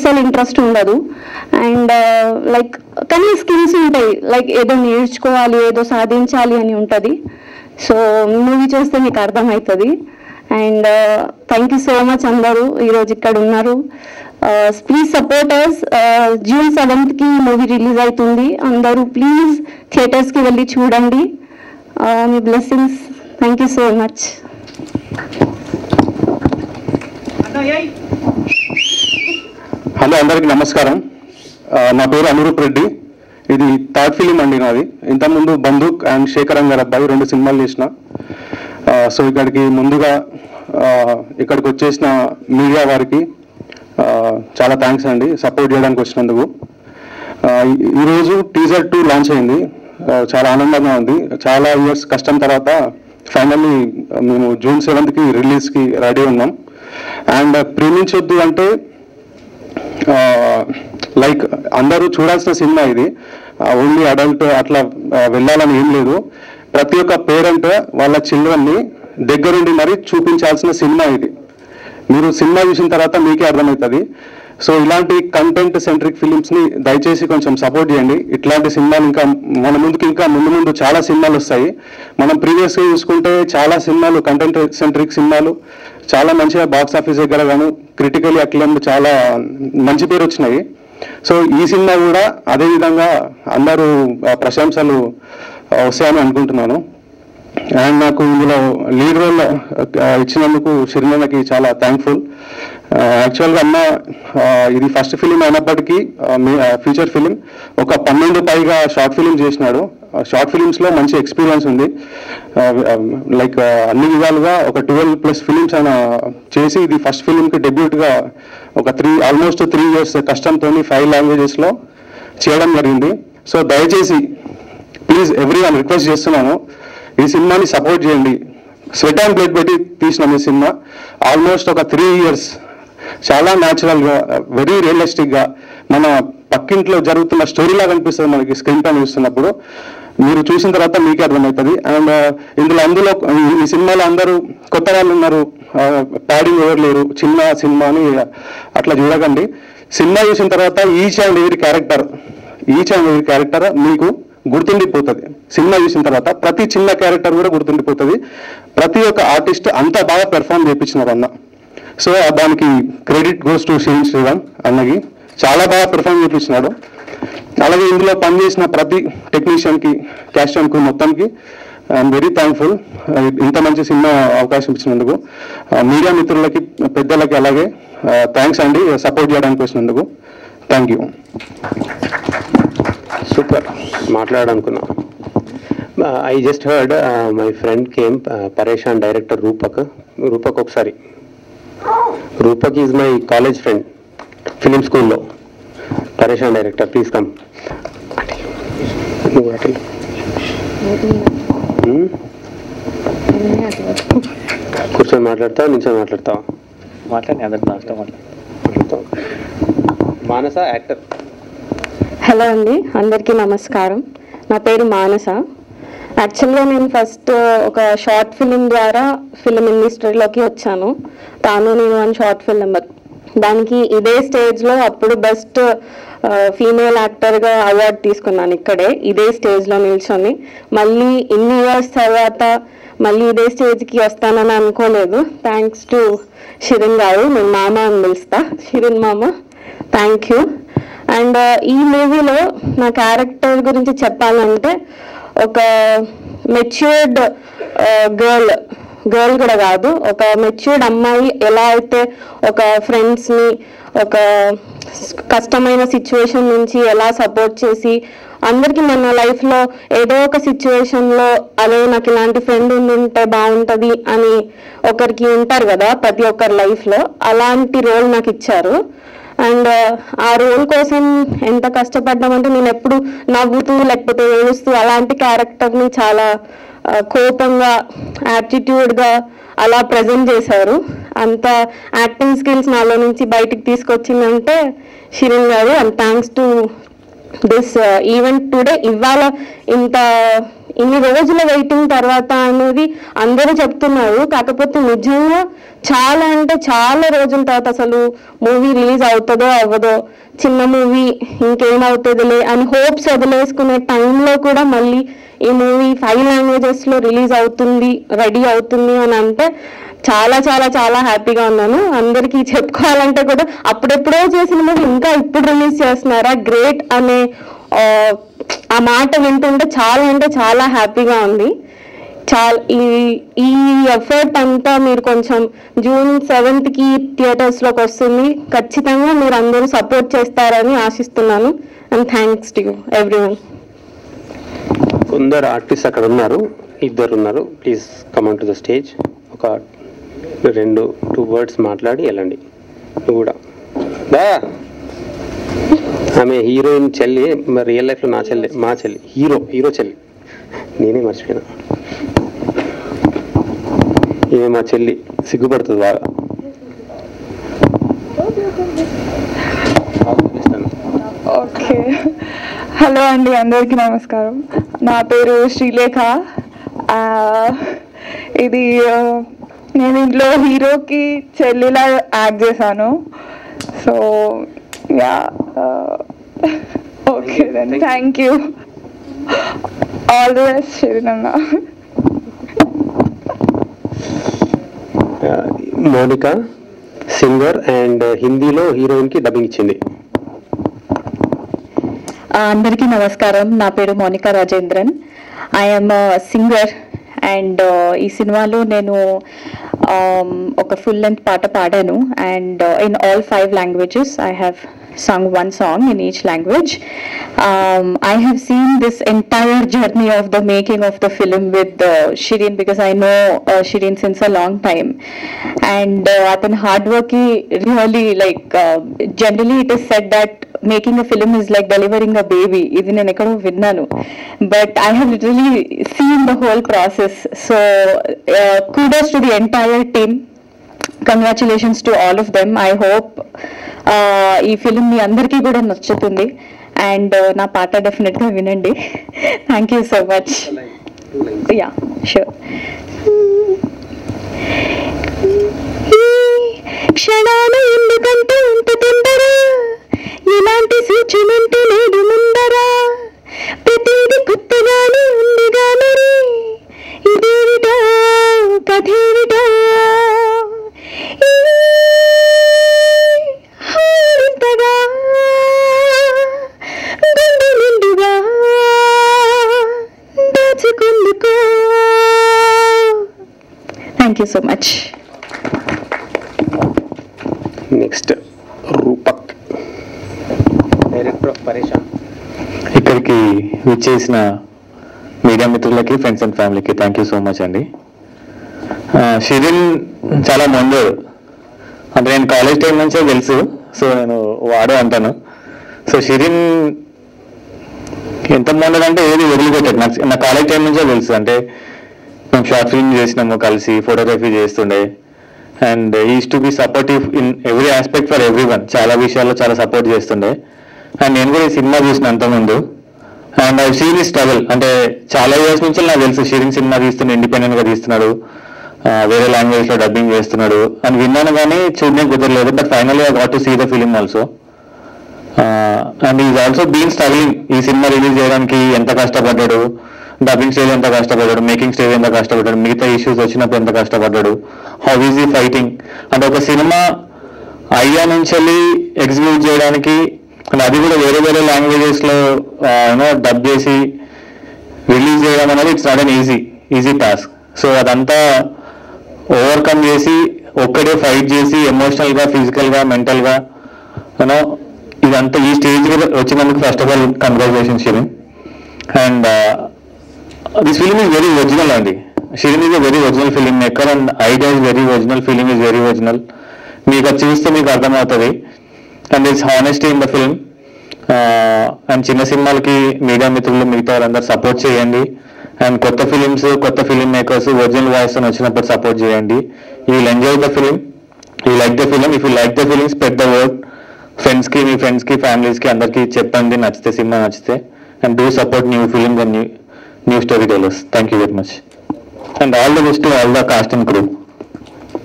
అస్సలు ఇంట్రెస్ట్ ఉండదు. And like కానీ స్కిల్స్ ఉంటాయి, లైక్ ఏదో నేర్చుకోవాలి, ఏదో సాధించాలి అని ఉంటుంది. సో మూవీ చూస్తే మీకు అర్థమవుతుంది. And thank you so much అందరూ ఈరోజు ఇక్కడ ఉన్నారు. Please support us. June 7th movie release అవుతుంది. అందరూ ప్లీజ్ థియేటర్స్కి వెళ్ళి చూడండి. మీ blessings. Thank you so much. Hello, అందరికీ నమస్కారం. నా పేరు అనురూప్ రెడ్డి. ఇది థర్డ్ ఫిలిం అండి నాది. ఇంతకుముందు బందూక్ అండ్ శేఖరం గారి అబ్బాయి 2 సినిమాలు చేసిన. సో ఇక్కడికి ముందుగా ఇక్కడికి వచ్చేసిన మీడియా వారికి చాలా థ్యాంక్స్ అండి, సపోర్ట్ చేయడానికి వచ్చినందుకు. ఈరోజు టీజర్ 2 లాంచ్ అయింది. చాలా ఆనందంగా ఉంది. చాలా ఇయర్స్ కష్టం తర్వాత ఫైనల్లీ మేము June 7th రిలీజ్కి రెడీ ఉన్నాం. అండ్ ప్రేమించొద్దు అంటే లైక్ అందరూ చూడాల్సిన సినిమా ఇది. ఓన్లీ అడల్ట్ అట్లా వెళ్ళాలని ఏం లేదు. ప్రతి ఒక్క పేరెంట్ వాళ్ళ చిల్డ్రన్ని దగ్గరుండి మరీ చూపించాల్సిన సినిమా ఇది. మీరు సినిమా చూసిన తర్వాత మీకే అర్థమవుతుంది. సో ఇలాంటి కంటెంట్ సెంట్రిక్ ఫిలిమ్స్ని దయచేసి కొంచెం సపోర్ట్ చేయండి. ఇట్లాంటి సినిమాలు ఇంకా మన ముందుకి ఇంకా ముందు చాలా సినిమాలు వస్తాయి. మనం ప్రీవియస్గా చూసుకుంటే చాలా సినిమాలు కంటెంట్ సెంట్రిక్ సినిమాలు చాలా మంచిగా బాక్స్ ఆఫీస్ దగ్గర కానీ క్రిటికలీ అక్లెయిమ్డ్ చాలా మంచి పేరు వచ్చినాయి. సో ఈ సినిమా కూడా అదేవిధంగా అందరూ ప్రశంసలు వస్తాయని అనుకుంటున్నాను. అండ్ నాకు ఇందులో లీడ్ రోల్ ఇచ్చినందుకు షిరినకి చాలా థ్యాంక్ఫుల్. యాక్చువల్గా అన్న ఇది ఫస్ట్ ఫిలిం అయినప్పటికీ ఫీచర్ ఫిలిం ఒక 12 పైగా షార్ట్ ఫిలిం చేసినాడు. షార్ట్ ఫిలిమ్స్లో మంచి ఎక్స్పీరియన్స్ ఉంది. లైక్ అన్ని విధాలుగా ఒక 12+ ఫిలిమ్స్ ఆయన చేసి ఇది ఫస్ట్ ఫిలింకి డెబ్యూట్గా ఒక ఆల్మోస్ట్ 3 years కష్టంతో 5 languagesలో చేయడం జరిగింది. సో దయచేసి ప్లీజ్ ఎవ్రీవన్ రిక్వెస్ట్ చేస్తున్నాను, ఈ సినిమాని సపోర్ట్ చేయండి. స్వెట్ అండ్ బ్లడ్ పెట్టి తీసినాం ఈ సినిమా. ఆల్మోస్ట్ ఒక 3 years చాలా న్యాచురల్గా, వెరీ రియలిస్టిక్గా మన పక్కింట్లో జరుగుతున్న స్టోరీలా కనిపిస్తుంది మనకి స్క్రీన్ పైన చూస్తున్నప్పుడు. మీరు చూసిన తర్వాత మీకే అర్థమవుతుంది. అండ్ అందులో ఈ సినిమాలో అందరూ కొత్త వాళ్ళు ఉన్నారు, ప్యాడింగ్ ఎవరు లేరు, చిన్న సినిమా అని అట్లా చూడకండి. సినిమా చూసిన తర్వాత ఈచ్ అండ్ ఎవరీ క్యారెక్టర్ మీకు గుర్తుండిపోతుంది. సినిమా చూసిన తర్వాత ప్రతి చిన్న క్యారెక్టర్ కూడా గుర్తుండిపోతుంది. ప్రతి ఒక్క ఆర్టిస్ట్ అంత బాగా పెర్ఫామ్ చేయించినారు అన్న. సో దానికి క్రెడిట్ గోస్ టు శ్రీరామ్ అన్నకి. చాలా బాగా పెర్ఫామ్ చేయించినాడు. అలాగే ఇందులో పనిచేసిన ప్రతి టెక్నీషియన్కి, క్యాస్ట్ అండ్ క్రూ మొత్తంకి ఐఎమ్ వెరీ థ్యాంక్ఫుల్. ఇంత మంచి సినిమా అవకాశం ఇచ్చినందుకు. మీడియా మిత్రులకి, పెద్దలకి అలాగే థ్యాంక్స్ అండి, సపోర్ట్ చేయడానికి వచ్చినందుకు. Thank you. సూపర్ మాట్లాడాలనుకున్నా. I just heard my friend came, Pareshan director Rupak ఒకసారి. Rupak is my college friend, film స్కూల్లో. Pareshan director, please come. కూర్చొని మాట్లాడతావా, నిల్చొని మాట్లాడతావా? మాట్లాడతావు. మానస యాక్టర్. హలో అండి, అందరికీ నమస్కారం. నా పేరు మానస. యాక్చువల్గా నేను ఫస్ట్ ఒక షార్ట్ ఫిలిం ద్వారా ఫిలిం ఇండస్ట్రీలోకి వచ్చాను. తాను నేను అని షార్ట్ ఫిలిం. దానికి ఇదే స్టేజ్లో అప్పుడు బెస్ట్ ఫీమేల్ యాక్టర్గా అవార్డు తీసుకున్నాను ఇదే స్టేజ్లో నిల్చొని. మళ్ళీ ఇన్ని ఇయర్స్ తర్వాత మళ్ళీ ఇదే స్టేజ్కి వస్తానని అనుకోలేదు. థ్యాంక్స్ టు షిరిన్ గారు. నేను మామ అని పిలుస్తా, షిరిన్ మామ. Thank you. అండ్ ఈ మూవీలో నా క్యారెక్టర్ గురించి చెప్పాలంటే ఒక మెచ్యూర్డ్ గర్ల్ కూడా కాదు, ఒక మెచ్యూర్డ్ అమ్మాయి ఎలా అయితే ఒక ఫ్రెండ్స్ని ఒక కష్టమైన సిచ్యువేషన్ నుంచి ఎలా సపోర్ట్ చేసి అందరికీ మన లైఫ్లో ఏదో ఒక సిచ్యువేషన్లో అదే నాకు ఇలాంటి ఫ్రెండ్ ఉంటే బాగుంటుంది అని ఒకరికి ఉంటారు కదా ప్రతి ఒక్కరి లైఫ్లో. అలాంటి రోల్ నాకు ఇచ్చారు. అండ్ ఆ రోల్ కోసం ఎంత కష్టపడ్డామంటే నేను ఎప్పుడు నవ్వుతూ లేకపోతే ఏడుస్తూ అలాంటి క్యారెక్టర్ని చాలా కోపంగా, యాటిట్యూడ్గా అలా ప్రజెంట్ చేశారు. అంత యాక్టింగ్ స్కిల్స్ నాలో నుంచి బయటికి తీసుకొచ్చిందంటే షిరిన్ గారు. And thanks to this event today. ఇవాళ ఇన్ని రోజుల వెయిటింగ్ తర్వాత అనేది అందరూ చెప్తున్నారు. కాకపోతే నిజంగా చాలా అంటే చాలా రోజుల తర్వాత అసలు మూవీ రిలీజ్ అవుతుందో అవ్వదో, చిన్న మూవీ ఇంకేమవుతుందిలే అని హోప్స్ వదిలేసుకునే టైంలో కూడా మళ్ళీ ఈ మూవీ 5 లాంగ్వేజెస్లో రిలీజ్ అవుతుంది, రెడీ అవుతుంది అని అంటే చాలా చాలా చాలా హ్యాపీగా ఉన్నాను. అందరికీ చెప్పుకోవాలంటే కూడా అప్పుడెప్పుడో చేసిన మూవీ ఇంకా ఇప్పుడు రిలీజ్ చేస్తున్నారా, గ్రేట్ అనే ఆ మాట వింటుంటే చాలా అంటే చాలా హ్యాపీగా ఉంది. ఈ ఎఫర్ట్ అంతా మీరు కొంచెం June 7th థియేటర్స్లోకి వస్తుంది. ఖచ్చితంగా మీరు అందరూ సపోర్ట్ చేస్తారని ఆశిస్తున్నాను. And thanks to you everyone. కొందరు ఆర్టిస్ట్ అక్కడ ఉన్నారు, 2 ఉన్నారు. Please come on to the stage. ఒక 2 words మాట్లాడి వెళ్ళండి. నువ్వు కూడా బా. ఆమె హీరోయిన్ చెల్లి, మరి రియల్ లైఫ్లో నా చెల్లి, మా చెల్లి, హీరో చెల్లి. నేనే మర్చిపోయినా. ఈమె మా చెల్లి, సిగ్గుపడుతుంది బాగా. ఓకే, హలో అండి, అందరికీ నమస్కారం. నా పేరు శ్రీలేఖ. ఇది నేను ఇంట్లో హీరోకి చెల్లిలా యాక్ట్ చేశాను. So yeah, okay then, thank you. All the best శరీరన్నా. మోనికా సింగర్ అండ్ హిందీలో హీరోయిన్కి డబ్బింగ్ ఇచ్చింది. అందరికీ నమస్కారం. నా పేరు Monica Rajendran. I'm singer and ఈ సినిమాలో నేను ఒక ఫుల్ లెంత్ పాట పాడాను. And in all 5 languages I have sung one song in each language. I have seen this entire journey of the making of the film with Shireen, because I know Shireen since a long time. And apan hard work really, like generally it is said that making a film is like delivering a baby. Idi nenu ekkado vinnanu, but I have literally seen the whole process. So kudos to the entire team. Congratulations to all of them. I hope ఈ film మీ అందరికీ కూడా నచ్చుతుంది. And నా పాట డెఫినెట్గా వినండి. Thank you so much. Yeah, sure. క్షణాల ఎందుకంటే ఇంత తొందర, ఎలాంటి సూచనంటూ లేదు ముందరా, ప్రతిది కొత్తగానే ఉందిగా మరి, ఇదేమిటో కథేమిటో, thank you so much. Next Rupak, director Pareshan. ఇక్కడికి విచ్చేసిన మీడియా మిత్రులకి, ఫ్రెండ్స్ అండ్ ఫ్యామిలీకి థ్యాంక్ యూ సో మచ్ అండి. షిరిన్ చాలా మొండోడు, అంటే నేను కాలేజ్ టైం నుంచే తెలుసు, సో నేను వాడు అంటాను. సో షిరిన్ ఎంత మొండోడు అంటే ఏది వదిలిపెట్టాడు. నా కాలేజ్ టైం నుంచే తెలుసు. అంటే మేము షార్ట్ ఫిల్మ్ చేసినాము కలిసి, ఫోటోగ్రఫీ చేస్తుండే. And is to be supportive in every aspect for every one. చాలా విషయాల్లో చాలా సపోర్ట్ చేస్తుండే. అండ్ నేను కూడా ఈ సినిమా చూసిన అంతకుముందు. అండ్ ఐ సీన్ ఈ స్ట్రగుల్. అంటే చాలా ఇయర్స్ నుంచి నాకు తెలుసు షిరిన్ సినిమా తీస్తుండే, ఇండిపెండెంట్గా తీస్తున్నాడు, వేరే లాంగ్వేజ్లో డబ్బింగ్ చేస్తున్నాడు అని విన్నాను, కానీ చూడడం కుదరలేదు. But finally I got to see the film also. And is also been struggling. ఈ సినిమా రిలీజ్ చేయడానికి ఎంత కష్టపడ్డాడు, డబ్బింగ్ స్టేజ్ ఎంత కష్టపడ్డాడు, మేకింగ్ స్టేజ్ ఎంత కష్టపడ్డాడు, మిగతా ఇష్యూస్ వచ్చినప్పుడు ఎంత కష్టపడ్డాడు, హౌ ఈజీ ఫైటింగ్. అంటే ఒక సినిమా అయ్యా నుంచి వెళ్ళి ఎగ్జిక్యూట్ చేయడానికి, అండ్ అది కూడా వేరే వేరే లాంగ్వేజెస్లో డబ్ చేసి రిలీజ్ చేయడం అనేది it's not an easy task. So అదంతా ఓవర్కమ్ చేసి ఒక్కడే ఫైట్ చేసి ఎమోషనల్గా, ఫిజికల్గా, మెంటల్గా ఇదంతా ఈ స్టేజ్ వచ్చినందుకు first of all congratulations Shirin. And this film is very original అండి. Shirin is a very original filmmaker and idea is very original, film is very original. మీకు అది చూస్తే మీకు అర్థమవుతుంది. And it's honesty in the film. And చిన్న సినిమాలకి media మిత్రులు మిగతా వాళ్ళందరూ సపోర్ట్ చేయండి. అండ్ కొత్త ఫిలిమ్స్, కొత్త ఫిలిం మేకర్స్ ఒరిజినల్ వాయిస్ అని వచ్చినప్పుడు సపోర్ట్ చేయండి. You will enjoy the film, you like the film. If you like the film, spread the word. ఫ్రెండ్స్కి, మీ ఫ్రెండ్స్కి, ఫ్యామిలీస్కి అందరికీ చెప్పండి నచ్చితే, సినిమా నచ్చితే. And do support new films and new storytellers. Thank you very much. And all the best to all the cast and crew.